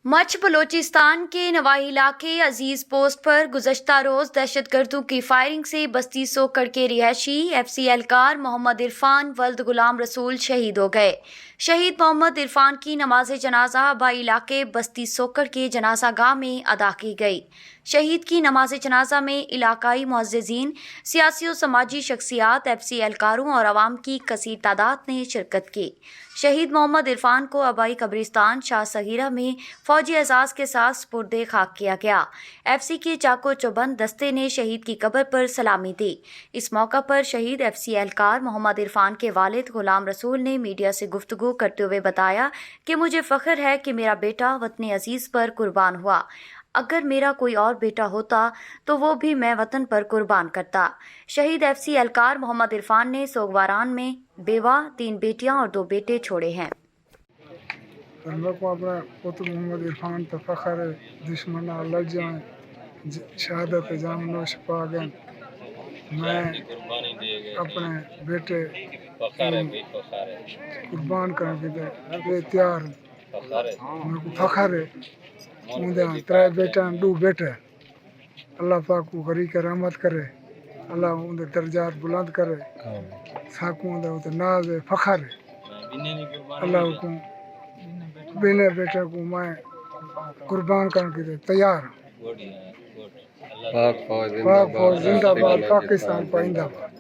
مچھ بلوچستان کے نواحی علاقے عزیز پوسٹ پر گزشتہ روز دہشت گردوں کی فائرنگ سے بستی سوکڑ کے رہائشی اہلکار محمد عرفان ولد غلام رسول شہید ہو گئے۔ شہید محمد عرفان کی نماز جنازہ آبائی علاقے بستی سوکڑ کے جنازہ گاہ میں ادا کی گئی۔ شہید کی نماز جنازہ میں علاقائی معززین، سیاسی و سماجی شخصیات، اہلکاروں اور عوام کی کثیر تعداد نے شرکت کی۔ شہید محمد عرفان کو آبائی قبرستان شاہ صغیرہ میں فوجی اعزاز کے ساتھ سپرد خاک کیا گیا۔ کے چاکو چوبند دستے نے شہید کی قبر پر سلامی دی۔ اس موقع پر شہید اہلکار محمد عرفان کے والد غلام رسول نے میڈیا سے گفتگو کرتے ہوئے بتایا کہ مجھے فخر ہے کہ میرا بیٹا وطن عزیز پر قربان ہوا۔ اگر میرا کوئی اور بیٹا ہوتا تو وہ بھی میں وطن پر قربان کرتا۔ شہید اہلکار محمد عرفان نے سوگواران میں بیوہ، 3 بیٹیاں اور 2 بیٹے چھوڑے ہیں۔ کو اپنا پتر محمد عرفان تو فخر ہے، دشمن لڑ جائیں، شہادت جام نوش پا گئے۔ میں اپنے بیٹے قربان کرنے کے تیار ہوں۔ میرے کو فخر ہے، مجھے 3 بیٹے 2 بیٹے۔ اللہ پاک کو غری کے رحمت کرے، اللہ ان درجات بلند کرے، ساکوں دے ناز ہے، فخر ہے۔ اللہ کو بینے بیٹے کو میں قربان کرنے کے تیار ہوں۔ پاک فوج زندہ باد، پاکستان پائندہ باد۔